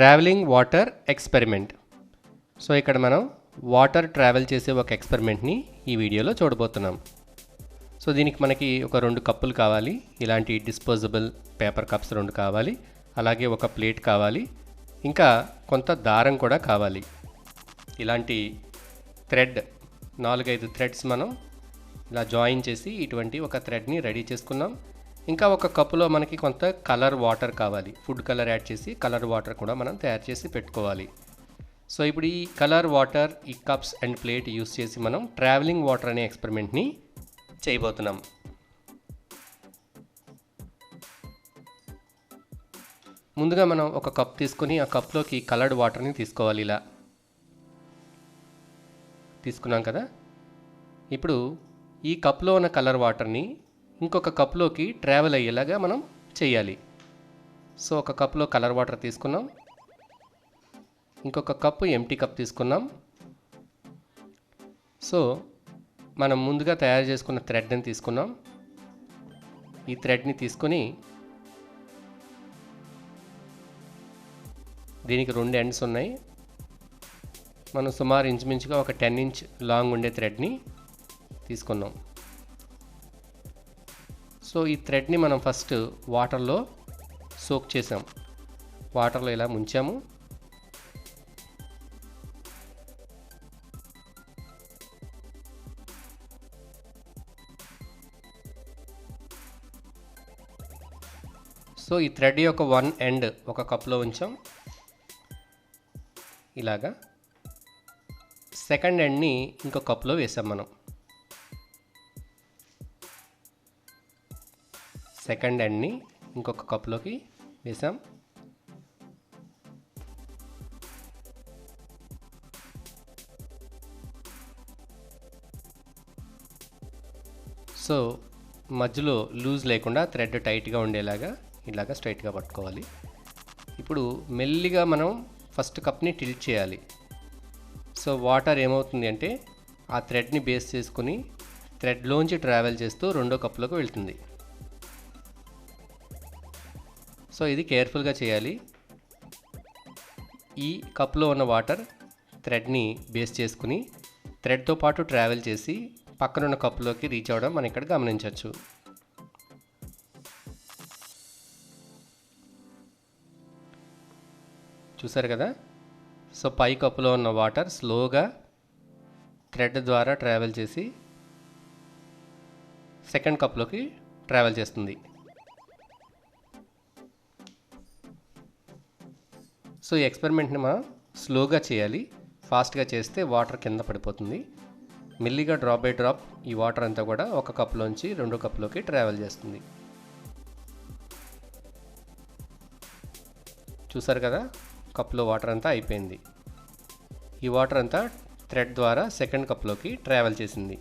Travelling water experiment. So ఇక్కడ మనం water travel చేసే ఒక ఎక్స్పెరిమెంట్ని ఈ వీడియోలో చూడబోతున్నాం. సో దీనికి మనకి ఒక 2 కప్పులు కావాలి. ఇలాంటి డిస్పోజబుల్ పేపర్ కప్స్ 2 కావాలి. అలాగే ఒక ప్లేట్ కావాలి. ఇంకా కొంత దారం కూడా కావాలి. ఇలాంటి థ్రెడ్ 4-5 థ్రెడ్స్ మనం ఇలా జాయిన్ చేసి ఇటువంటి ఒక థ్రెడ్ని రెడీ చేసుకున్నాం. ఇంకా ఒక కప్పులో మనకి కొంత కలర్ వాటర్ కావాలి. ఫుడ్ కలర్ యాడ్ చేసి కలర్ వాటర్ కూడా మనం తయారు చేసి పెట్టుకోవాలి. సో ఇప్పుడు ఈ కలర్ వాటర్, ఈ కప్స్ అండ్ ప్లేట్ యూస్ చేసి మనం ట్రావెలింగ్ వాటర్ అనే ఎక్స్పెరిమెంట్ని చేయబోతున్నాం. ముందుగా మనం ఒక కప్ తీసుకొని ఆ కప్లోకి కలర్డ్ వాటర్ని తీసుకోవాలి. ఇలా తీసుకున్నాం కదా. ఇప్పుడు ఈ కప్లో ఉన్న కలర్ వాటర్ని ఇంకొక కప్లోకి ట్రావెల్ అయ్యేలాగా మనం చేయాలి. సో ఒక కప్లో కలర్ వాటర్ తీసుకున్నాం, ఇంకొక కప్పు ఎంటీ కప్ తీసుకున్నాం. సో మనం ముందుగా తయారు చేసుకున్న థ్రెడ్ని తీసుకున్నాం. ఈ థ్రెడ్ని తీసుకొని దీనికి 2 ఎండ్స్ ఉన్నాయి. మనం సుమారు ఇంచుమించుగా ఒక 10 ఇంచ్ లాంగ్ ఉండే థ్రెడ్ని తీసుకున్నాం. సో ఈ థ్రెడ్ని మనం ఫస్ట్ వాటర్లో సోక్ చేసాం. వాటర్లో ఇలా ముంచాము. సో ఈ థ్రెడ్ యొక్క 1 ఎండ్ ఒక కప్లో ఉంచాం. ఇలాగా సెకండ్ ఎండ్ని ఇంకో కప్లో వేసాం. మనం సెకండ్ ఎండ్ని ఇంకొక కప్లోకి వేసాం. సో మధ్యలో లూజ్ లేకుండా థ్రెడ్ టైట్గా ఉండేలాగా ఇలాగా స్ట్రైట్గా పట్టుకోవాలి. ఇప్పుడు మెల్లిగా మనం ఫస్ట్ కప్ని టిల్ట్ చేయాలి. సో వాటర్ ఏమవుతుంది అంటే ఆ థ్రెడ్ని బేస్ చేసుకుని థ్రెడ్లోంచి ట్రావెల్ చేస్తూ రెండో కప్లోకి వెళ్తుంది. సో ఇది కేర్ఫుల్గా చేయాలి. ఈ కప్లో ఉన్న వాటర్ థ్రెడ్ని బేస్ చేసుకుని థ్రెడ్తో పాటు ట్రావెల్ చేసి పక్కనున్న కప్లోకి రీచ్ అవ్వడం మనం ఇక్కడ గమనించవచ్చు. చూసారు కదా. సో పై కప్పులో ఉన్న వాటర్ స్లోగా థ్రెడ్ ద్వారా ట్రావెల్ చేసి సెకండ్ కప్లోకి ట్రావెల్ చేస్తుంది. సో ఈ ఎక్స్పెరిమెంట్ని మనం స్లోగా చేయాలి. ఫాస్ట్గా చేస్తే వాటర్ కింద పడిపోతుంది. మెల్లిగా డ్రాప్ బై డ్రాప్ ఈ వాటర్ అంతా కూడా ఒక కప్లోంచి రెండో కప్లోకి ట్రావెల్ చేస్తుంది. చూసారు కదా, కప్లో వాటర్ అంతా అయిపోయింది. ఈ వాటర్ అంతా థ్రెడ్ ద్వారా సెకండ్ కప్లోకి ట్రావెల్ చేసింది.